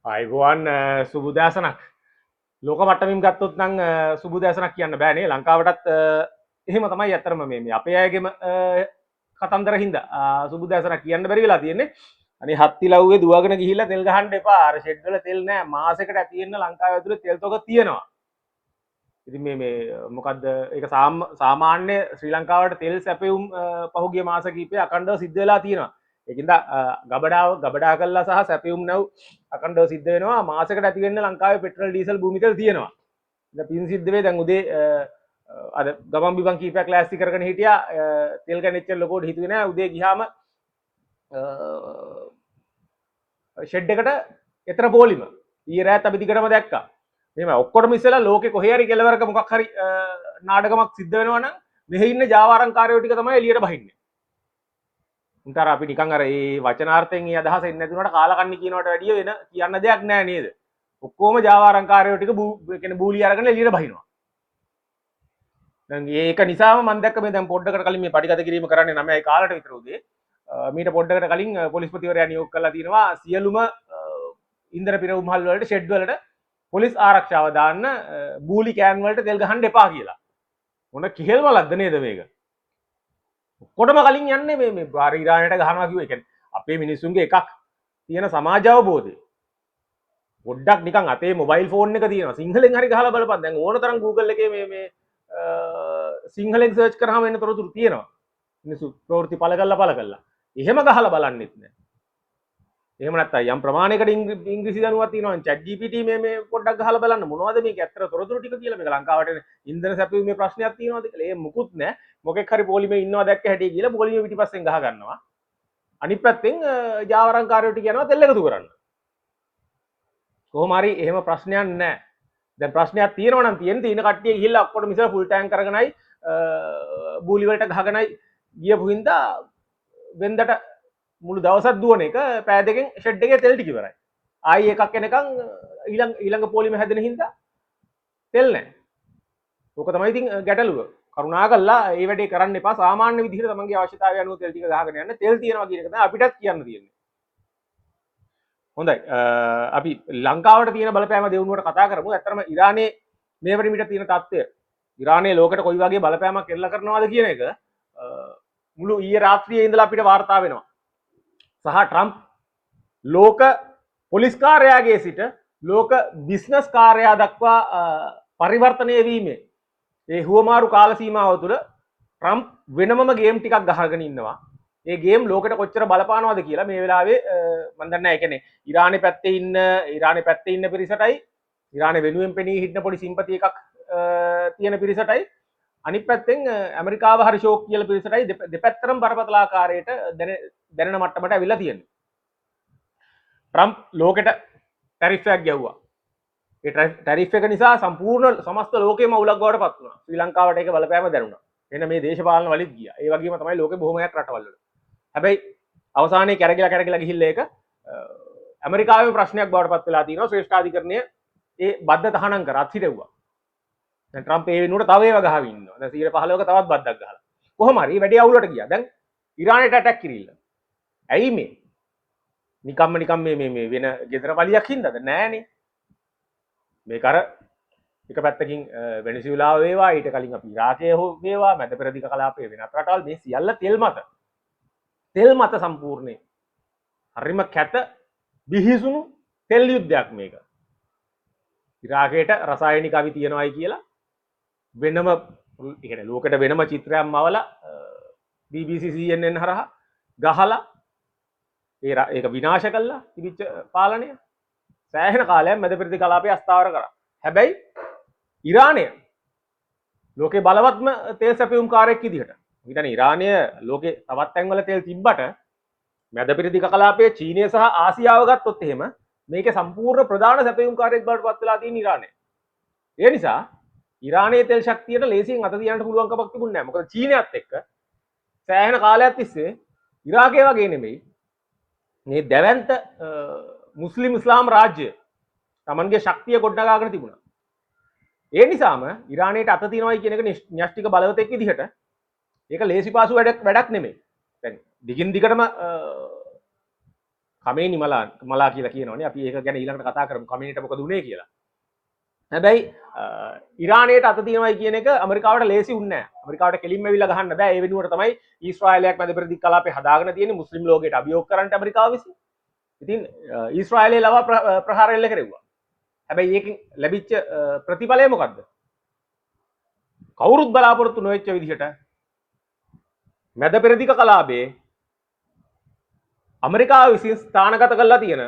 අයිබෝවන් සුබුදෑසනක් ලෝක මට්ටමින් ගත්තොත් නම් සුබුදෑසනක් කියන්න බෑනේ ලංකාවටත් එහෙම තමයි ඇත්තරම මේ අපේ අයගේම කතන්දර හින්දා සුබුදෑසනක් කියන්න බැරි වෙලා තියෙන්නේ අනේ හත්තිලව්වේ දුවගෙන ගිහිල්ලා තෙල් ගහන්න එපා අර ෂෙඩ් වල තෙල් නෑ මාසෙකට ඇති වෙන්න ලංකාව ඇතුලේ තෙල් තොග තියෙනවා ඉතින් මේ මොකද්ද ඒක සාමාන්‍ය ශ්‍රී ලංකාවට තෙල් සැපයුම් පහුගිය මාස කිහිපයක් අකණ්ඩව සිද්ධ වෙලා තියෙනවා ඒකින්ද ගබඩා කල්ලා සහ සැපියුම් නැව් අකණ්ඩව සිද්ධ වෙනවා මාසකට ඇති වෙන්න ලංකාවේ පෙට්‍රල් ඩීසල් භූමි තෙල් තියෙනවා ඉතින් පින් සිද්ධ වෙයි දැන් උදේ අද ගමන් බිමන් කීපයක් ලෑස්ති කරගෙන හිටියා තෙල් ගැනෙච්ච ලොකෝට හිතුවේ නෑ උදේ ගියාම ෂෙඩ් එකට එතර පොලිම ඊයේ රාත් අපි දිගටම දැක්කා මෙහෙම ඔක්කොටම ඉස්සෙල්ලා ලෝකේ කොහේ හරි කෙලවරක මොකක් හරි නාටකමක් සිද්ධ වෙනවා නම් මෙහි ඉන්න ජාවාරම්කාරයෝ ටික තමයි එළියට බහින්නේ උන්ටර අපි නිකන් අර ඒ වචනාර්ථයෙන් ඒ අදහස එන්නේ නැති උනට කාලකන්ණි කියනවට වැඩිය වෙන කියන්න දෙයක් නැහැ නේද ඔක්කොම ජාවාරම්කාරයෝ ටික කියන්නේ බූලි අරගෙන එළියට බහිනවා දැන් ඒක නිසාම මම දැක්ක මේ දැන් පොඩ්ඩකට කලින් මේ පටිගත කිරීම කරන්නේ 9යි කාලට විතර උදේ මීට පොඩ්ඩකට කලින් පොලිස්පතිවරයා නියෝග කරලා තියෙනවා සියලුම ඉන්ධන පිරවුම්හල් වලට ෂෙඩ් වලට පොලිස් ආරක්ෂාව දාන්න බූලි කෑන් වලට තෙල් ගහන්න එපා කියලා මොන කිහෙල් වලක්ද නේද මේක ඔක්කොටම කලින් යන්නේ මේ බාර ඉරානයට ගහනවා කිව්ව. ඒ කියන්නේ අපේ මිනිස්සුන්ගේ එකක් තියෙන සමාජ අවබෝධය. පොඩ්ඩක් නිකන් අතේ මොබයිල් ෆෝන් එක තියෙනවා. සිංහලෙන් හරි ගහලා බලපන්. දැන් ඕන තරම් Google එකේ මේ සිංහලෙන් සර්ච් කරාම එන්න තොරතුරු තියෙනවා. මිනිස්සු ප්‍රවෘත්ති පළ කළා. එහෙම ගහලා බලන්නෙත් නෑ. එහෙම නැත්නම් යම් ප්‍රමාණයකට ඉංග්‍රීසි දැනුවත් තියෙනවා. chat gpt මේ පොඩ්ඩක් ගහලා බලන්න මොනවද මේක ඇත්තට තොරතුරු ටික කියලා මේක ලංකාවට ඉන්ධන සැපයීමේ ප්‍රශ්නයක් තියෙනවද කියලා. ඒ මුකුත් නෑ. මොකෙක් හරි පොලිමේ ඉන්නවා දැක්ක හැටි කියලා පොලිමේ පිටිපස්සෙන් ගහ ගන්නවා. අනිත් පැත්තෙන් ජාවාරම්කාරයෝ ටික යනවා තෙල් එකතු කරන්න. කොහොම හරි එහෙම ප්‍රශ්නයක් නෑ. දැන් ප්‍රශ්නයක් තියෙනවා නම් තියෙන කට්ටිය ගිහිල්ලා ඔක්කොම ඉස්සර ෆුල් ටැංක් කරගෙනයි බූලි වලට ගහගෙනයි ගියපු හින්දා වෙන්දට මුළු දවසක් දුවන එක පෑ දෙකෙන් ෂෙඩ් එකේ තෙල් ටික ඉවරයි. ආයි එකක් එනකන් ඊළඟ පොලිමේ හැදෙන හින්දා තෙල් නැහැ. ඕක තමයි ඉතින් ගැටලුව. කරුණාකරලා මේ වැඩේ කරන්න එපා. සාමාන්‍ය විදිහට තමන්ගේ අවශ්‍යතාවය අනුව තෙල් ටික ගහගෙන යන්න. තෙල් තියෙනවා කියන එක තමයි අපිටත් කියන්න තියෙන්නේ. හොඳයි. අපි ලංකාවට තියෙන බලපෑම දෙවුනුවට කතා කරමු. ඇත්තටම ඉරානයේ මේ වෙනිමිට තියෙන තත්ත්වය ඉරානයේ ලෝකෙට කොයි වගේ බලපෑමක් එල්ල කරනවද කියන එක මුළු ඊයේ රාත්‍රියේ ඉඳලා අපිට වාර්තා වෙනවා. සහ ට්‍රම්ප් ලෝක පොලිස් කාර්යාලයේ සිට ලෝක බිස්නස් කාර්යාලය දක්වා පරිවර්තනය වීමේ ඒ හුවමාරු කාල සීමාව තුළ ට්‍රම්ප් වෙනමම ගේම් ටිකක් ගහගෙන ඉන්නවා. ඒ ගේම් ලෝකෙට කොච්චර බලපානවද කියලා මේ වෙලාවේ මම දන්නේ නැහැ. ඒ කියන්නේ ඉරානයේ පැත්තේ ඉන්න පිරිසටයි ඉරානයේ වෙනුවෙන් පෙනී හිටන පොඩි සිම්පති එකක් තියෙන පිරිසටයි අනිත් පැත්තෙන් ඇමරිකාව හරි ෂෝක් කියලා පිරිසටයි දෙපැත්තරම බරපතල ආකාරයට දැනෙන මට්ටමට ඇවිල්ලා තියෙනවා. ට්‍රම්ප් ලෝකෙට ටැරිෆ් එකක් ගැව්වා. ඒ ටැරිෆ් එක නිසා සම්පූර්ණ සමස්ත ලෝකෙම අවුලක් බවට පත් වුණා. ශ්‍රී ලංකාවට ඒක බලපෑම දැනුණා. එන්න මේ දේශපාලන වලිත් ගියා. ඒ වගේම තමයි ලෝකෙ බොහොමයක් රටවල් වල. හැබැයි අවසානයේ කැරකිලා ගිහිල්ලා ඒක ඇමරිකාවේ ප්‍රශ්නයක් බවට පත් වෙලා තියෙනවා. ශ්‍රේෂ්ඨාධිකරණය ඒ බද්ද තහනම් කරා අත්හිටෙව්වා. දැන් ට්‍රම්ප් ඒ වෙනුවට තව ඒවා ගහවි ඉන්නවා. දැන් 115ක තවත් බද්දක් ගහලා. කොහොම හරි වැඩි අවුලට ගියා. දැන් ඉරානයට ඇටැක් කිරිල්ල. ඇයි මේ? නිකම්ම මේ වෙන ගෙදර පලියක් හින්දාද? නෑනේ. මේක අර එක පැත්තකින් වෙනසියුලාව වේවා ඊට කලින් අපි ඉරාකයේ හෝ වේවා මැද පෙරදිග කලාපයේ වෙනත් රටවල් මේ සියල්ල තෙල් මත සම්පූර්ණේ. හරිම කැත බිහිසුණු තෙල් යුද්ධයක් මේක. ඉරාකයට රසායනික අවි තියනවායි කියලා වෙනම يعني ලෝකෙට වෙනම චිත්‍රයක් මවලා BBC CNN හරහා ගහලා ඒක විනාශ කළා තිබිච්ච පාලනය සෑහෙන කාලයක් මැද පෙරදිග කලාපයේ අස්ථාවර කරා. හැබැයි ඉරානය ලෝකේ බලවත්ම තෙල් සැපයුම් කාර්යයක් විදිහට. හිතන්නේ ඉරානය ලෝකේ තවත් තැන්වල තෙල් තිබ්බට මැද පෙරදිග කලාපයේ චීනය සහ ආසියාව ගත්තොත් එහෙම මේකේ සම්පූර්ණ ප්‍රධාන සැපයුම් කාර්යයක් බවට පත් වෙලා තියෙන ඉරානය. ඒ නිසා ඉරානයේ තෙල් ශක්තියට ලේසියෙන් අත තියන්න පුළුවන් කමක් තිබුණේ නැහැ. මොකද චීනයත් එක්ක සෑහෙන කාලයක් තිස්සේ ඉරාකයේ වගේ නෙමෙයි මේ දැවැන්ත මුස්ලිම් ඉස්ලාම් රාජ්‍ය තමන්ගේ ශක්තිය ගොඩනගාගෙන තිබුණා. ඒ නිසාම ඉරානයට අත තියනවායි කියන එක න්‍යෂ්ටික බලවතෙක් විදිහට ඒක ලේසි පාසු වැඩක් නෙමෙයි. දැන් දිගින් දිගටම කමේනි මලා කියලා කියනවනේ. අපි ඒක ගැන ඊළඟට කතා කරමු. කමේනිට මොකද උනේ කියලා. හැබැයි ඉරානයට අත තියෙනවයි කියන එක ඇමරිකාවට ලේසි වුණේ නැහැ. ඇමරිකාවට කෙලින්ම ඇවිල්ලා ගහන්න බෑ. ඒ වෙනුවට තමයි ඊශ්‍රායලයක් මැද පෙරදිග කලාපේ හදාගෙන තියෙන්නේ මුස්ලිම් ලෝකයට අභියෝග කරන්නට ඇමරිකාව විසින්. ඉතින් ඊශ්‍රායලයේ ලවා ප්‍රහාර එල්ල කෙරෙව්වා. හැබැයි ඒකෙන් ලැබිච්ච ප්‍රතිඵලය මොකද්ද? කවුරුත් බලාපොරොත්තු නොවෙච්ච විදිහට මැද පෙරදිග කලාපේ ඇමරිකාව විසින් ස්ථානගත කරලා තියෙන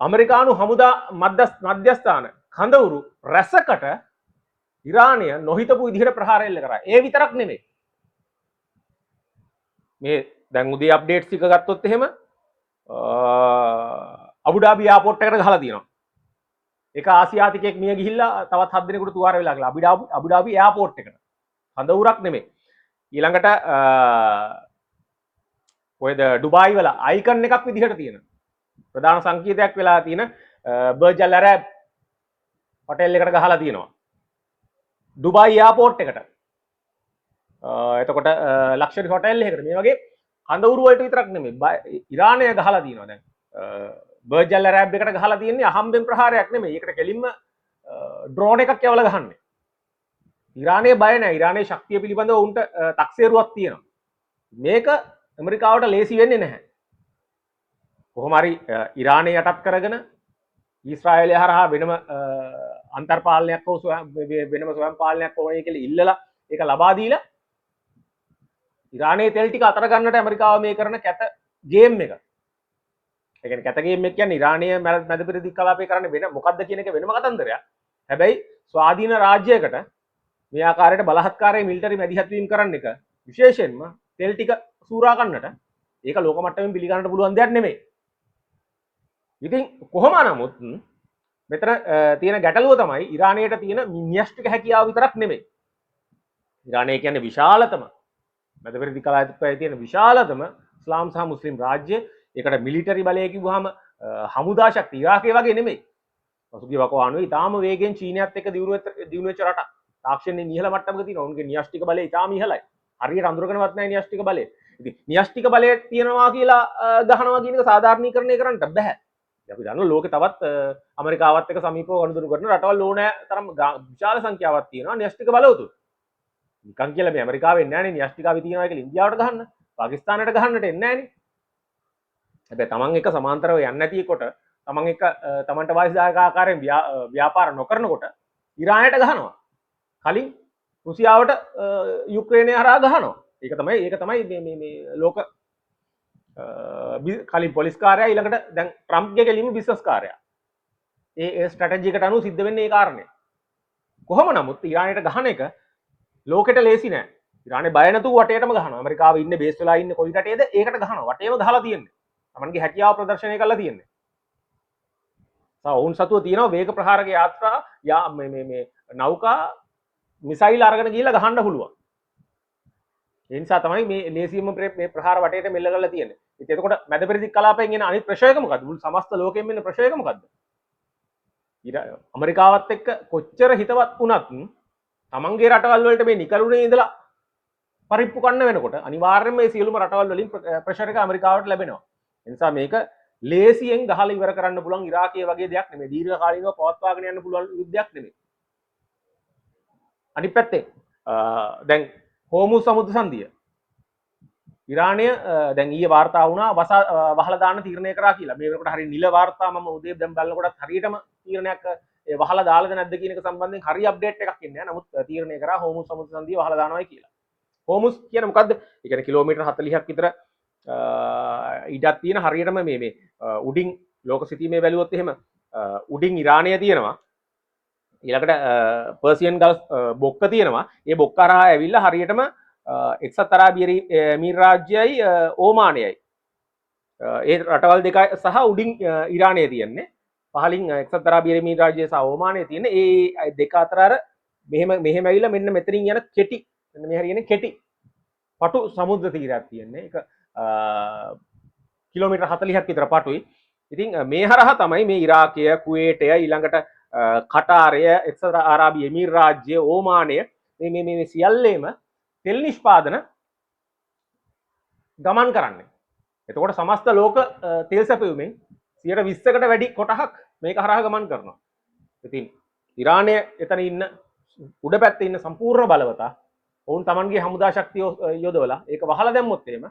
ඇමරිකානු හමුදා මධ්‍යස්ථාන කඳවුරු රැසකට ඉරානය නොහිතපු විදිහට ප්‍රහාර එල්ල කරා. ඒ විතරක් නෙමෙයි. මේ දැන් උදේ අප්ඩේට්ස් ටික ගත්තොත් එහෙම අබුඩාබි එයාපෝට් එකට ගහලා තියෙනවා. ඒක ආසියාතිකයෙක් මිය ගිහිල්ලා තවත් 7 දිනකට තුවාල වෙලා ගිහලා අබුඩාබි එයාපෝට් එකට. කඳවුරක් නෙමෙයි. ඊළඟට ඔයද ඩුබායි වල අයිකන් එකක් විදිහට තියෙන ප්‍රධාන සංකේතයක් වෙලා තියෙන බර්ජ් අල් අරබ් හොටෙල් එකට ගහලා තියෙනවා. ඩුබායි එයාපෝට් එකට. එතකොට ලක්ෂරි හොටෙල් එකකට මේ වගේ කඳවුරු වලට විතරක් නෙමෙයි ඉරානය ගහලා තියෙනවා දැන්. බර්ජ් අල් අරබ් එකට ගහලා තියෙන්නේ අහම්බෙන් ප්‍රහාරයක් නෙමෙයි. ඒකට කෙලින්ම ඩ්‍රෝන් එකක් යවලා ගහන්නේ. ඉරානය බය නැහැ. ඉරානයේ ශක්තිය පිළිබඳව උන්ට තක්සේරුවක් තියෙනවා. මේක ඇමරිකාවට ලේසි වෙන්නේ නැහැ. කොහොම හරි ඉරානය යටත් කරගෙන ඊශ්‍රායලය හරහා වෙනම අන්තර්පාලනයක් හෝ වෙනම ස්වයං පාලනයක් ඕනේ කියලා ඉල්ලලා ඒක ලබා දීලා ඉරානයේ තෙල් ටික අතර ගන්නට ඇමරිකාව මේ කරන කැත ගේම් එක. ඒ කියන්නේ කැත ගේම් එක කියන්නේ ඉරානයේ මැද පෙරදිග කලාපේ කරන්නේ වෙන මොකද්ද කියන එක වෙනම කතන්දරයක්. හැබැයි ස්වාධීන රාජ්‍යයකට මේ ආකාරයට බලහත්කාරයේ මිලිටරි මැදිහත් වීම කරන්න එක විශේෂයෙන්ම තෙල් ටික සූරා ගන්නට ඒක ලෝක මට්ටමින් පිළිගන්නට පුළුවන් දෙයක් නෙමෙයි. ඉතින් කොහොම නමුත් මෙතන තියෙන ගැටලුව තමයි ඉරානයට තියෙන න්‍යෂ්ටික හැකියාව විතරක් නෙමෙයි. ඉරානය කියන්නේ විශාලතම මැද පෙරදිග කලාපයේ තියෙන විශාලතම ඉස්ලාම් සහ මුස්ලිම් රාජ්‍ය. ඒකට මිලිටරි බලය කිව්වහම හමුදා ශක්තිය ඉරාකේ වගේ නෙමෙයි. පසුගිය වකවානුවේ ඊටාම වේගෙන් චීනයත් එක්ක දියුණු වෙච්ච රටක්. තාක්ෂණයේ ඉහළ මට්ටමක තියෙනවා. උන්ගේ න්‍යෂ්ටික බලය ඊටාම ඉහළයි. හරියට අඳුරගෙනවත් නැහැ න්‍යෂ්ටික බලය. ඉතින් න්‍යෂ්ටික බලය තියෙනවා කියලා ගහනවා කියන එක සාධාරණීකරණය කරන්න බෑ. අපි දන්නවා ලෝකේ තවත් ඇමරිකාවත් එක්ක සමීපව ගනුදෙනු කරන රටවල් ඕනෑ තරම් විශාල සංඛ්‍යාවක් තියෙනවා න්‍යෂ්ටික බලවතුන්. නිකන් කියලා මේ ඇමරිකාවෙ එන්නේ නැහනේ න්‍යෂ්ටිකාවේ තියෙනවා කියලා ඉන්දියාවට ගහන්න, පාකිස්තානයට ගහන්නට එන්නේ නැහනේ. හැබැයි තමන් එක සමාන්තරව යන්නේ නැතිකොට තමන් එක තමන්ට වාසිදායක ආකාරයෙන් ව්‍යාපාර නොකරනකොට ඉරානයට ගහනවා. කලින් රුසියාවට යුක්‍රේනය හරහා ගහනවා. ඒක තමයි මේ ලෝක කලින් පොලිස් කාර්යය ඊළඟට දැන් ට්‍රම්ප්ගේ කෙලින්ම බිස්නස් කාර්යය. ඒ ස්ට්‍රැටජි එකට අනුව සිද්ධ වෙන්නේ ඒ කාරණේ. කොහොම නමුත් ඉරානයට ගහන එක ලෝකෙට ලේසි නෑ. ඉරානේ බය නැතුව වටේටම ගහනවා. ඇමරිකාව ඉන්නේ බේස් වෙලා ඉන්නේ කොයි රටේද ඒකට ගහනවා. වටේම ගහලා තියෙන්නේ. තමන්ගේ හැකියාව ප්‍රදර්ශනය කරලා තියෙන්නේ. ඔවුන් සතුව තියෙනවා වේග ප්‍රහාරක යාත්‍රා මේ නෞකා මිසයිල් අරගෙන ගිහිල්ලා ගහන්න පුළුවන්. ඒ නිසා තමයි මේ ලේසියෙන්ම මේ ප්‍රහාර වටේට මෙල්ල කරලා තියෙන්නේ. ඉතින් එතකොට මැද පෙරදිග කලාපයෙන් එන අනිත් ප්‍රශ්නයක මොකද්ද? මුළු සමස්ත ලෝකෙම එන ප්‍රශ්නයක මොකද්ද? ඇමරිකාවත් එක්ක කොච්චර හිතවත් වුණත් තමන්ගේ රටවල් වලට මේ නිකරුණේ ඉඳලා පරිප්පු කන්න වෙනකොට අනිවාර්යයෙන්ම මේ සියලුම රටවල් වලින් ප්‍රෙෂර් එක ඇමරිකාවට ලැබෙනවා. ඒ නිසා මේක ලේසියෙන් ගහලා ඉවර කරන්න පුළුවන් ඉරාකයේ වගේ දෙයක් නෙමෙයි. දීර්ඝ කාලීනව පවත්වාගෙන යන්න පුළුවන් යුද්ධයක් නෙමෙයි. අනිත් පැත්තේ දැන් හෝමුස් සමුද්‍ර සංධිය ඉරානය දැන් ඊයේ වාර්තා වුණා වහලා දාන්න තීරණය කරා කියලා. මේ වෙනකොට හරිය නිල වාර්තා මම උදේ දැන් බලනකොටත් හරියටම තීරණයක් වහලා දාලාද නැද්ද කියන එක සම්බන්ධයෙන් හරිය අප්ඩේට් එකක් එන්නේ නැහැ. නමුත් තීරණය කරා හෝමුස් සමුද්‍ර සංධිය වහලා දානවායි කියලා. හෝමුස් කියන්නේ මොකද්ද? ඒ කියන්නේ කිලෝමීටර් 40ක් විතර ඉඩක් තියෙන හරියටම මේ උඩින් ලෝක සිතීමේ බැලුවොත් එහෙම උඩින් ඉරානය තියෙනවා. ඊළඟට පර්සියන් ගල්ෆ් බොක්ක තියෙනවා. ඒ බොක්ක හරහා ඇවිල්ලා හරියටම එක්සත් අරාබි එමිරාජ්‍යයයි ඕමානයයි ඒ රටවල් දෙක සහ උඩින් ඉරානය තියෙන්නේ. පහලින් එක්සත් අරාබි එමිරාජ්‍යය සහ ඕමානය තියෙන්නේ. ඒ දෙක අතර අර මෙහෙම ඇවිල්ලා මෙන්න මෙතනින් යන කෙටි මෙන්න මේ හරියන්නේ කෙටි පටු සමුද්‍ර තීරයක් තියෙන්නේ. ඒක කිලෝමීටර් 40ක් විතර පටුයි. ඉතින් මේ හරහා තමයි මේ ඉරාකය, කුවේටය, ඊළඟට කටාරය, එක්සත් අරාබි එමිරාජ්‍ය, ඕමානය මේ සියල්ලේම තෙල් නිෂ්පාදන ගමන් කරන්නේ. එතකොට සමස්ත ලෝක තෙල් සැපයුමෙන් 20%කට වැඩි කොටහක් මේක හරහා ගමන් කරනවා. ඉතින් ඉරානය එතන ඉන්න උඩ පැත්තේ ඉන්න සම්පූර්ණ බලවතා ඔවුන් Tamanගේ හමුදා ශක්තිය යොදවලා ඒක වහලා දැම්මොත් එහෙම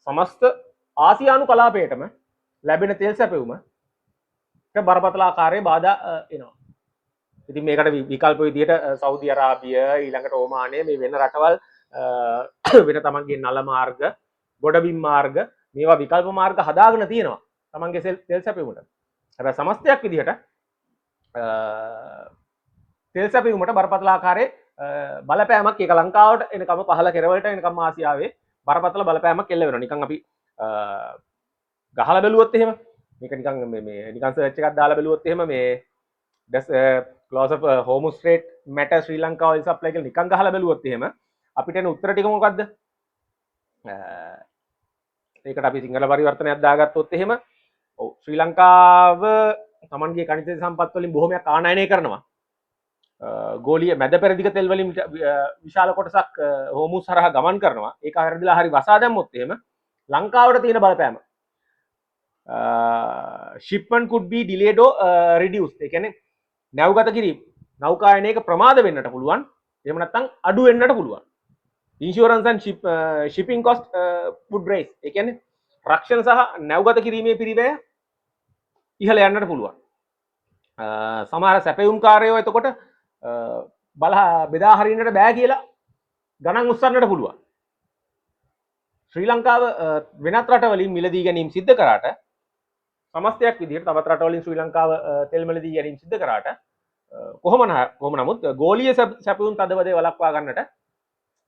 සමස්ත ආසියානු කලාපයටම ලැබෙන තෙල් සැපයුම බරපතල ආකාරයේ බාධා එනවා. ඉතින් මේකට විකල්ප විදියට සෞදි අරාබිය ඊළඟට ඕමානය මේ වෙන රටවල් වෙන තමන්ගේ නල මාර්ග ගොඩබිම් මාර්ග මේවා විකල්ප මාර්ග හදාගෙන තියෙනවා තමන්ගේ තෙල් සැපයුමට. හැබැයි සමස්තයක් විදිහට තෙල් සැපයුමට බරපතල ආකාරයේ බලපෑමක් ඒක ලංකාවට එනකම පහළ කෙරවලට එනකම ආසියාවේ බරපතල බලපෑමක් එල්ල වෙනවා. නිකන් අපි ගහලා බැලුවොත් එහෙම මේක නිකන් මේ නිකන් සර්ච් එකක් දාලා බැලුවොත් එහෙම මේ clause of Hormuz Strait matter Sri Lanka oil supply කියලා නිකන් ගහලා බැලුවොත් එහෙම අපිට එන උත්තර ටික මොකද්ද? ඒකට අපි සිංහල පරිවර්තනයක් දාගත්තොත් එහෙම ඔව් ශ්‍රී ලංකාව තමන්ගේ කනිජ සම්පත් වලින් බොහොමයක් ආනයනය කරනවා. ගෝලීය මැද පෙරදිග තෙල් වලින් විශාල කොටසක් හෝමුස් හරහා ගමන් කරනවා. ඒක හරියදලා හරි වසා දැම්මොත් එහෙම ලංකාවට තියෙන බලපෑම shipment could be delayed or reduced. ඒ කියන්නේ නැව්ගත කිරීම නෞකායනයක ප්‍රමාද වෙන්නට පුළුවන්. එහෙම නැත්නම් අඩු වෙන්නට පුළුවන්. Insurance and shipping cost would rise. ඒ කියන්නේ රක්ෂණ සහ නැව්ගත කිරීමේ පිරිවැය ඉහළ යන්නට පුළුවන්. සමහර සැපයුම්කාරයෝ එතකොට බෙදා හරින්නට බෑ කියලා ගණන් උස්සන්නට පුළුවන්. ශ්‍රී ලංකාව වෙනත් රටවලින් මිලදී ගැනීම සිද්ධ කරාට සමස්තයක් විදිහට තවත් රටවලින් ශ්‍රී ලංකාව තෙල් මිලදී ගැනීම සිද්ධ කරාට කොහොම නමුත් ගෝලීය සැපයුම් තදවදේ වළක්වා ගන්නට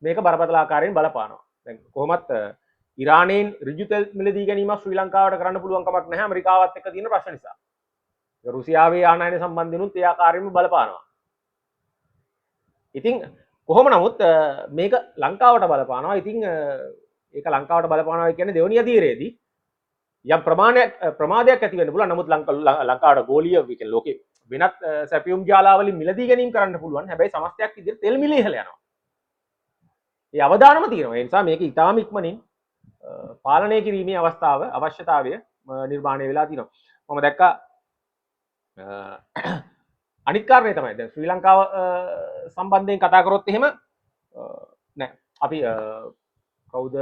මේක බරපතල ආකාරයෙන් බලපානවා. දැන් කොහොමත් ඉරානයෙන් ඍජු තෙල් මිලදී ගැනීම ශ්‍රී ලංකාවට කරන්න පුළුවන් කමක් නැහැ ඇමරිකාවත් එක්ක තියෙන ප්‍රශ්න නිසා. රුසියාවේ ආනයන සම්බන්ධිනුත් ඒ ආකාරයෙන්ම බලපානවා. ඉතින් කොහොම නමුත් මේක ලංකාවට බලපානවා. ඉතින් ඒක ලංකාවට බලපානවා කියන්නේ දෙවනි අධීරයේදී යම් ප්‍රමාදයක් ඇති වෙන්න පුළුවන්. නමුත් ලංකාවට ගෝලීය වික ලෝකේ වෙනත් සැපියුම් ජාලාවලින් මිලදී ගැනීම කරන්න පුළුවන්. හැබැයි සමස්තයක් විදිහට තෙල් මිල ඉහළ යනවා. ඒ අවදානම තියෙනවා. ඒ නිසා මේක ඉතාම ඉක්මනින් පාලනය කිරීමේ අවශ්‍යතාවය නිර්මාණය වෙලා තියෙනවා. මම දැක්කා අනිත් කාරණේ තමයි දැන් ශ්‍රී ලංකාව සම්බන්ධයෙන් කතා කරොත් එහෙම නෑ අපි කවුද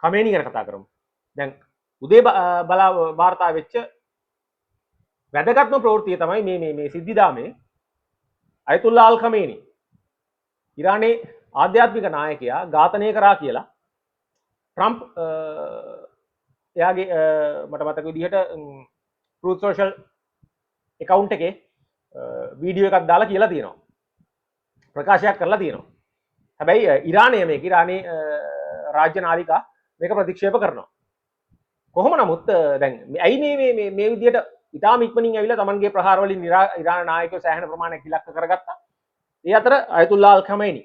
කමේනි ගැන කතා කරමු. දැන් උදේ බලා වාර්තා වෙච්ච වැදගත්ම ප්‍රවෘත්තිය තමයි මේ සිද්ධිදාමේ අයතුල්ලා අල් ඛමේනි ඉරානයේ ආධ්‍යාත්මික නායකයා ඝාතනය කරා කියලා ට්‍රම්ප් එයාගේ මට මතක විදිහට ට්‍රූත් සෝෂල් account එකේ වීඩියෝ එකක් දාලා කියලා තියෙනවා. ප්‍රකාශයක් කරලා තියෙනවා. හැබැයි ඉරානයේ රාජ්‍ය නාලිකා මේක ප්‍රතික්ෂේප කරනවා. කොහොම නමුත් දැන් ඇයි මේ විදිහට ඉතාම ඉක්මනින් ඇවිල්ලා Tamanගේ ප්‍රහාර වලින් ඉරාන නායකයෝ සෑහෙන ප්‍රමාණයක් ඉලක්ක කරගත්තා. ඒ අතර අයතුල්ලා අල් ඛමේනි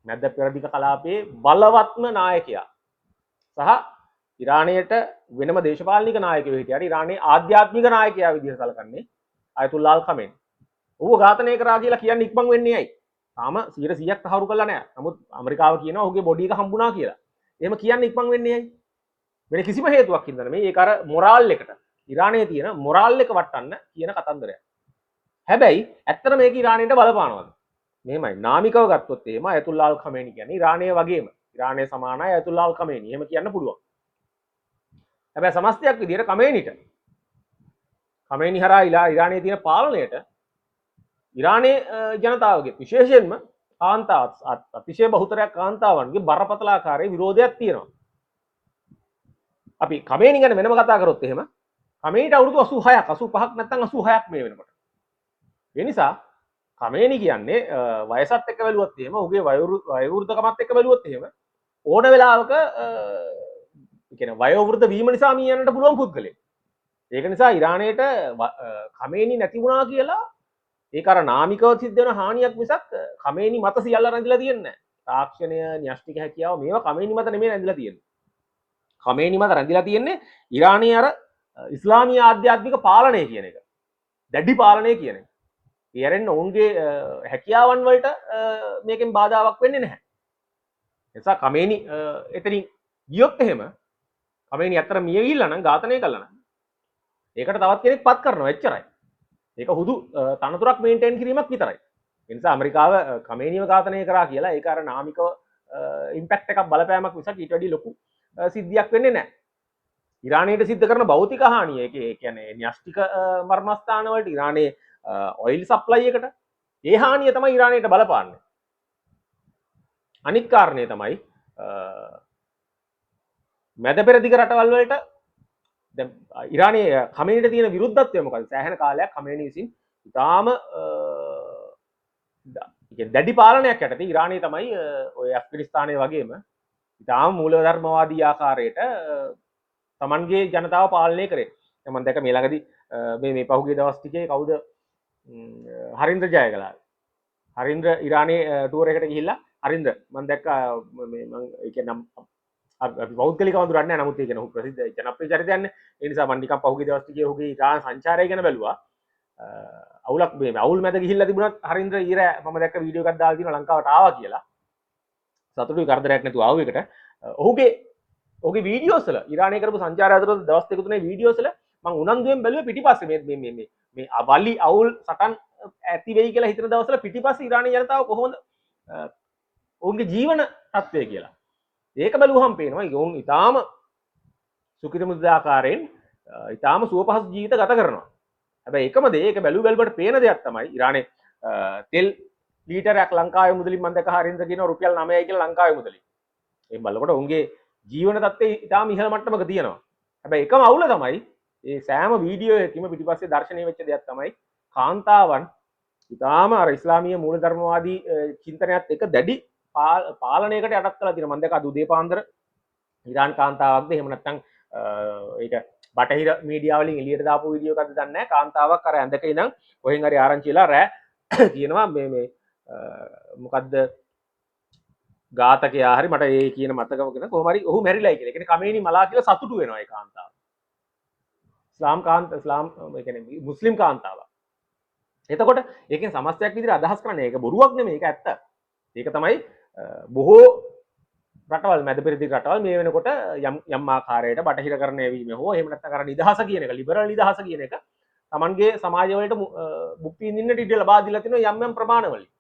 මැද පෙරදිග කලාපයේ බලවත්ම නායකයා සහ ඉරානයට වෙනම දේශපාලනික නායකයෝ හිටියට ඉරානයේ ආධ්‍යාත්මික නායකයා විදිහට සැලකන්නේ අයතුල්ලා අල් ඛමේනි. ඌව ඝාතනය කරා කියලා කියන්නේ ඉක්මන් වෙන්නේ ඇයි? තාම 100%ක් තහවුරු කරලා නැහැ. නමුත් ඇමරිකාව කියනවා ඔහුගේ බොඩි එක හම්බුණා කියලා. එහෙම කියන්නේ ඉක්මන් වෙන්නේ ඇයි? වෙන කිසිම හේතුවක් හින්දා නෙමෙයි. ඒක අර මොරාල් එකට ඉරානයේ තියෙන මොරාල් එක වටන්න කියන කතන්දරයක්. හැබැයි ඇත්තට මේක ඉරානයට බලපානවද? මෙහෙමයි. නාමිකව ගත්තොත් එහෙම අයතුල්ලා අල් ඛමේනි කියන්නේ ඉරානයේ වගේම ඉරානයේ සමානයි අයතුල්ලා අල් ඛමේනි. එහෙම කියන්න පුළුවන්. හැබැයි සමස්තයක් විදිහට ඛමේනි හරහා ඉරානයේ තියෙන පාලනයට ඉරානයේ ජනතාවගේ විශේෂයෙන්ම කාන්තාව අතිශය බහුතරයක් කාන්තාවන්ගේ බරපතල ආකාරයේ විරෝධයක් තියෙනවා. අපි ඛමේනි ගැන වෙනම කතා කරොත් එහෙම ඛමේනිට අවුරුදු 86ක් 85ක් නැත්නම් 86ක් මේ වෙනකොට. ඒ නිසා ඛමේනි කියන්නේ වයසත් එක්ක බැලුවොත් එහෙම ඔහුගේ වයෝවෘද්ධකමත් එක්ක බැලුවොත් එහෙම ඕන වෙලාවක කියන්නේ වයෝවෘද්ධ වීම නිසා මියන්නට පුළුවන් පුද්ගලයෙක්. ඒක නිසා ඉරානයට ඛමේනි නැති වුණා කියලා ඒක අර නාමිකව සිද්ධ වෙන හානියක් මිසක් ඛමේනි මත සියල්ල රැඳිලා තියන්නේ නැහැ. තාක්ෂණය, න්‍යෂ්ටික හැකියාව මේවා ඛමේනි මත නෙමෙයි රැඳිලා තියෙන්නේ. ඛමේනි මත රැඳිලා තියෙන්නේ ඉරානයේ අර ඉස්ලාමීය ආධ්‍යාත්මික පාලනය කියන එක. දැඩි පාලනය කියන එක. ඊයරෙන් ඔවුන්ගේ හැකියාවන් වලට මේකෙන් බාධාවක් වෙන්නේ නැහැ. ඒ නිසා ඛමේනි එතනින් ගියොත් එහෙම කමේනි අතර මිය ගිහිල්ලා නම් ඝාතනය කළා නම් ඒකට තවත් කෙනෙක් පත් කරනවා එච්චරයි. ඒක හුදු තනතුරක් මේන්ටේන් කිරීමක් විතරයි. ඒ නිසා ඇමරිකාව කමේනිව ඝාතනය කරා කියලා ඒක අර නාමික ඉම්පැක්ට් එකක් බලපෑමක් මිසක් ඊට වැඩි ලොකු සිද්ධියක් වෙන්නේ නැහැ. ඉරානයට සිද්ධ කරන භෞතික හානිය ඒ කියන්නේ න්‍යෂ්ටික මර්මස්ථාන වලට ඉරානයේ ඔයිල් සප්ලයි එකට ඒ හානිය තමයි ඉරානයට බලපාන්නේ. අනිත් කාරණය තමයි මැද පෙරදිග රටවල් වලට දැන් ඉරානයේ කමේනිට තියෙන විරුද්ධත්වය මොකද? සෑහෙන කාලයක් කමේනි විසින් ඉතාම දැඩි පාලනයක් යටතේ ඉරානයේ තමයි ඔය ඇෆ්ගනිස්තානයේ වගේම ඉතාම මූලධර්මවාදී ආකාරයට තමන්ගේ ජනතාව පාලනය කරේ. මම දැක්ක මේ ළඟදී මේ පහුගිය දවස් ටිකේ කවුද හරින්ද්‍ර ජයගලා. හරින්ද්‍ර ඉරානයේ ටුවර් එකට ගිහිල්ලා හරින්ද්‍ර මම දැක්කා මේ මම ඒ කියන්නේ අපි පෞද්ගලිකව හඳුරන්නේ නැහැ. නමුත් ඒ කියන ඔහු ප්‍රසිද්ධ ජනප්‍රිය චරිතයක් නේ. ඒ නිසා මම නිකන් පහුගිය දවස් ටිකේ ඔහුගේ ඉරාන සංචාරය ගැන බැලුවා. අවුලක් මේ අවුල් මැද ගිහිල්ලා තිබුණත් හරින්ද්‍ර ඊර මම දැක්ක වීඩියෝ එකක් දාලා තියෙනවා ලංකාවට ආවා කියලා. සතුටුයි කරදරයක් නැතුව ආව එකට. ඔහුගේ වීඩියෝස් වල ඉරානයේ කරපු සංචාරය අතරතුර දවස් දෙක තුනේ වීඩියෝස් වල මම උනන්දුවෙන් බැලුවේ පිටිපස්සේ මේ අවලි අවුල් සටන් ඇති වෙයි කියලා හිතන දවස්වල පිටිපස්සේ ඉරානයේ ජනතාව කොහොමද ඔවුන්ගේ ජීවන තත්ත්වය කියලා. ඒක බැලුවහම පේනවා ඔවුන් ඊටාම සුඛිත මුදාකාරයෙන් ඊටාම සුවපහසු ජීවිත ගත කරනවා. හැබැයි එකම දේ ඒක බැලුවට පේන දෙයක් තමයි ඉරානයේ තෙල් ලීටරයක් ලංකාවේ මුදලින් මම දැක්ක හරින්ද කියනවා රුපියල් 9යි කියලා ලංකාවේ මුදලින්. ඒ බලනකොට උන්ගේ ජීවන තත්ත්වය ඉතාම ඉහළ මට්ටමක තියෙනවා. හැබැයි එකම අවුල තමයි මේ සෑම වීඩියෝ එකකම පිටිපස්සේ දර්ශනීය වෙච්ච දෙයක් තමයි කාන්තාවන් ඉතාම අර ඉස්ලාමීය මූලධර්මවාදී චින්තනයත් එක්ක දැඩි පාලනයකට යටත් කරලා තියෙනවා. මම දැක්ක අද උදේ පාන්දර ඉරාන් කාන්තාවක්ද එහෙම නැත්නම් ඒක බටහිර මීඩියා වලින් එළියට දාපු වීඩියෝ එකක්ද දන්නේ නැහැ. කාන්තාවක් අර ඇඳක ඉඳන් කොහෙන් හරි ආරංචි වෙලා රෑ කියනවා මේ මොකද්ද ඝාතකයා හරි මට ඒ කියන මතකවගෙන කොහොම හරි ඔහු මැරිලායි කියලා. ඒ කියන්නේ කමේනි මලා කියලා සතුටු වෙනවා ඒ කාන්තාව. ඉස්ලාම් ඒ කියන්නේ මුස්ලිම් කාන්තාව. එතකොට ඒකෙන් සමස්තයක් විදිහට අදහස් කරන්නේ ඒක බොරුවක් නෙමෙයි ඒක ඇත්ත. ඒක තමයි බොහෝ රටවල් මැද පෙරදිග රටවල් මේ වෙනකොට යම් ආකාරයකට බටහිරකරණය වීම හෝ එහෙම නැත්නම් අර නිදහස කියන එක ලිබරල් නිදහස කියන එක Tamanගේ සමාජ වලට භුක්ති විඳින්නට ඉඩ ලබා දීලා තිනවා යම් යම් ප්‍රමාණවලින්.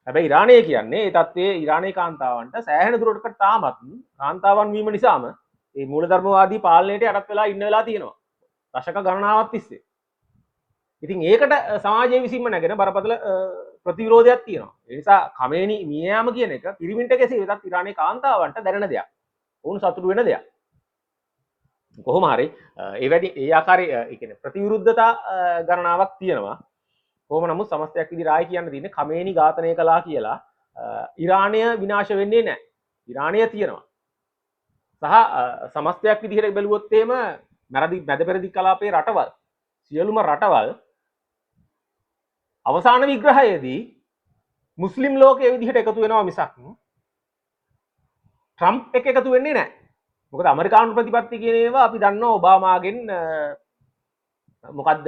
හැබැයි ඉරානය කියන්නේ ඒ තත්ත්වයේ ඉරානයේ කාන්තාවන්ට සෑහෙන දුරටකට තාමත් කාන්තාවන් වීම නිසාම මේ මූලධර්මවාදී පාලනයට යටත් වෙලා ඉන්න වෙලා තියෙනවා. දශක ගණනාවක් තිස්සේ. ඉතින් ඒකට සමාජයේ විසින්ම නැගෙන බරපතල ප්‍රතිවිරෝධයක් තියෙනවා. ඒ නිසා කමේනි මිය යාම කියන එක පිරිමින්ට කෙසේ වෙතත් ඉරානයේ කාන්තාවන්ට දැනෙන දෙයක්. වුන් සතුටු වෙන දෙයක්. කොහොම හරි ඒ වැඩි ඒ ආකාරයේ ඒ කියන්නේ ප්‍රතිවිරුද්ධතා ගණනාවක් තියෙනවා. කොහොම නමුත් සමස්තයක් විදිහට ආයි කියන්න තියෙන්නේ කමේනි ඝාතනය කළා කියලා ඉරානය විනාශ වෙන්නේ නැහැ. ඉරානය තියෙනවා. සහ සමස්තයක් විදිහට බැලුවොත් එහෙම මැද පෙරදිග කලාපයේ රටවල් සියලුම රටවල් අවසාන විග්‍රහයේදී මුස්ලිම් ලෝකයේ විදිහට එකතු වෙනවා මිසක් ට්‍රම්ප් එක එකතු වෙන්නේ නැහැ. මොකද ඇමරිකානු ප්‍රතිපත්ති කියන ඒවා අපි දන්නවා ඔබාමාගෙන් මොකද්ද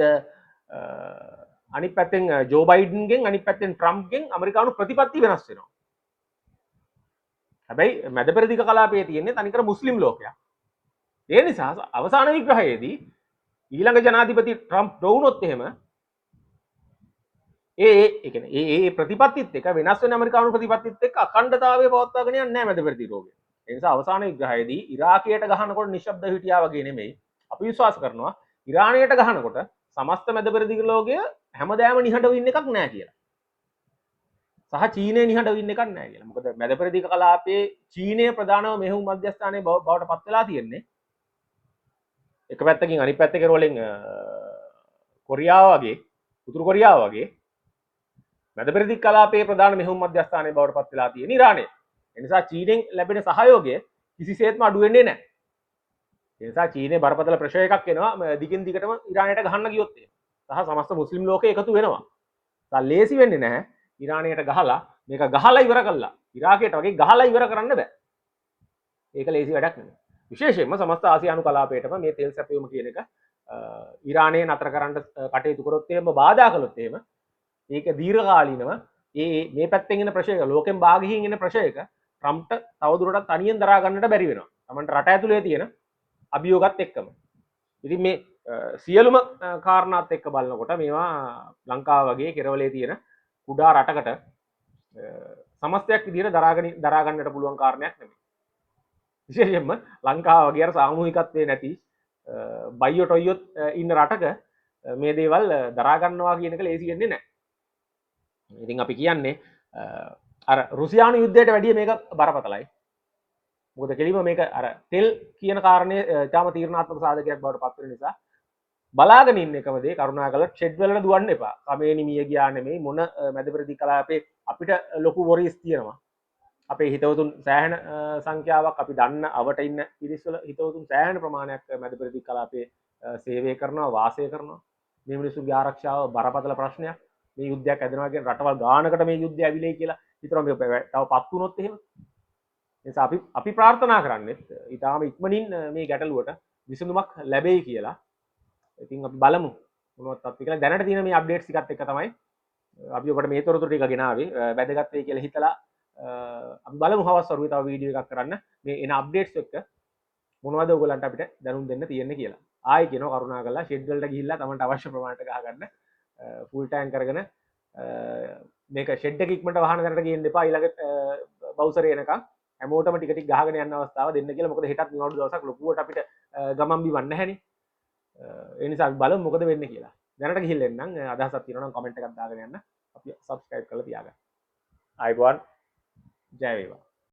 අනිත් පැත්තෙන් ජෝ බයිඩන්ගෙන් අනිත් පැත්තෙන් ට්‍රම්ප්ගෙන් ඇමරිකානු ප්‍රතිපත්ති වෙනස් වෙනවා. හැබැයි මැද පෙරදිග කලාපයේ තියෙන්නේ තනිකර මුස්ලිම් ලෝකයක්. ඒ නිසා අවසාන විග්‍රහයේදී ඊළඟ ජනාධිපති ට්‍රම්ප් වුණොත් එහෙම ඒ ප්‍රතිපත්තිත් එක්ක වෙනස් වෙන ඇමරිකානු ප්‍රතිපත්තිත් එක්ක අඛණ්ඩතාවය පවත්වාගෙන යන්නේ නැහැ මැද පෙරදිග රෝගය. ඒ නිසා අවසාන විග්‍රහයේදී ඉරාකයට ගහනකොට නිශ්ශබ්ද හිටියා වගේ නෙමෙයි. අපි විශ්වාස කරනවා ඉරානයට ගහනකොට සමස්ත මැද පෙරදිග ලෝකය හැමදාම නිහඬව ඉන්න එකක් නෑ කියලා. සහ චීනය නිහඬව ඉන්න එකක් නෑ කියලා. මොකද මැද පෙරදිග කලාපයේ චීනය ප්‍රධානම මෙහෙයුම් මධ්‍යස්ථානයේ බවට පත් වෙලා තියෙන්නේ. එක පැත්තකින් අනිත් පැත්තේ කෙරවලින් කොරියාව වගේ උතුරු කොරියාව වගේ මැද පෙරදිග කලාපයේ ප්‍රධාන මෙහෙයුම් මධ්‍යස්ථානයේ බවට පත් වෙලා තියෙන ඉරානය. ඒ නිසා චීනෙන් ලැබෙන සහයෝගය කිසිසේත්ම අඩු වෙන්නේ නැහැ. ඒ නිසා චීනේ බරපතල ප්‍රෙෂර් එකක් එනවා දිගින් දිගටම ඉරානයට ගහන්න ගියොත් එහෙම. සහ සමස්ත මුස්ලිම් ලෝකය එකතු වෙනවා. ඒක ලේසි වෙන්නේ නැහැ. ඉරානයට ගහලා මේක ගහලා ඉවර කළා. ඉරාකයට වගේ ගහලා ඉවර කරන්න බෑ. ඒක ලේසි වැඩක් නෙමෙයි. විශේෂයෙන්ම සමස්ත ආසියානු කලාපයටම මේ තෙල් සැපයුම කියන එක ඉරානයේ නතර කරන්න කටයුතු කරොත් එහෙම බාධා කළොත් එහෙම ඒක දීර්ඝකාලීනව මේ පැත්තෙන් එන ප්‍රෙෂර් එක ලෝකෙන් බාගිහින් එන ප්‍රෙෂර් එක ට්‍රම්ප්ට තවදුරටත් තනියෙන් දරා ගන්නට බැරි වෙනවා. තමන්ට රට ඇතුලේ තියෙන අභියෝගත් එක්කම. ඉතින් මේ සියලුම කාරණාත් එක්ක බලනකොට මේවා ලංකාව වගේ කෙරවලේ තියෙන කුඩා රටකට සමස්තයක් විදිහට දරා ගන්නට පුළුවන් කාරණයක් නෙමෙයි. විශේෂයෙන්ම ලංකාව වගේ අර සාමූහිකත්වයේ නැති බයියෝ ටොයියොත් ඉන්න රටක මේ දේවල් දරා ගන්නවා කියන එක ලේසි වෙන්නේ නැහැ. ඉතින් අපි කියන්නේ අර රුසියානු යුද්ධයට වැඩිය මේක බරපතලයි. මොකද කෙලිම මේක අර තෙල් කියන කාරණේ තාම තීරණාත්මක සාධකයක් බවට පත් වෙන නිසා බලාගෙන ඉන්න එකම දේ කරුණාකරලා ෂෙඩ් වලට දුවන්න එපා. කමේනි මිය ගියා නෙමෙයි මොන මැදපෙරදි කලාපේ අපිට ලොකු වොරිස් තියෙනවා. අපේ හිතවතුන් සෑහෙන සංඛ්‍යාවක් අපි දන්න අවට ඉන්න පිරිස්වල හිතවතුන් සෑහෙන ප්‍රමාණයක් මැදපෙරදි කලාපේ සේවය කරනවා වාසය කරනවා. මේ මිනිස්සුගේ ආරක්ෂාව බරපතල ප්‍රශ්නයක්. මේ යුද්ධයක් ඇදෙනවා කියන රටවල් ගානකට මේ යුද්ධය ඇවිලයි කියලා හිතනවා මේක තව පත් වුණොත් එහෙම. ඒ නිසා අපි ප්‍රාර්ථනා කරන්නේ ඊටාම ඉක්මනින් මේ ගැටලුවට විසඳුමක් ලැබෙයි කියලා. ඉතින් අපි බලමු මොනවද තත්ත්වය කියලා. දැනට තියෙන මේ අප්ඩේට්ස් ටිකත් එක්ක තමයි අපි ඔබට මේ තොරතුරු ටික ගෙනාවේ. වැදගත් වෙයි කියලා හිතලා අපි බලමු හවස් වරුවේ තව වීඩියෝ එකක් කරන්න මේ එන අප්ඩේට්ස් එක්ක මොනවද ඔයගොල්ලන්ට අපිට දැනුම් දෙන්න තියෙන්නේ කියලා. ආයි කියනවා කරුණාකරලා ෂෙඩ් වලට ගිහිල්ලා තමන්ට අවශ්‍ය ප්‍රමාණයට ගහගන්න ෆුල් ටෑන්ක් කරගෙන මේක ෂෙඩ් එක ඉක්මනට වහන තැනට ගේන්න එපා. ඊළඟ බවුසරේ එනකම් හැමෝටම ටික ටික ගහගෙන යන්න අවස්ථාව දෙන්න කියලා. මොකද හෙටත් නිවුණු දවසක් ලොකුවට අපිට ගමන් බිමන් නැහැනේ. ඒ නිසා අපි බලමු මොකද වෙන්නේ කියලා. දැනට ගිහිල්ලා එන්නම් අදහසක් තියෙනවා නම් කමෙන්ට් එකක් දාගෙන යන්න. අපි සබ්ස්ක්‍රයිබ් කරලා තියාගන්න. ආයිබෝන් ජය වේවා.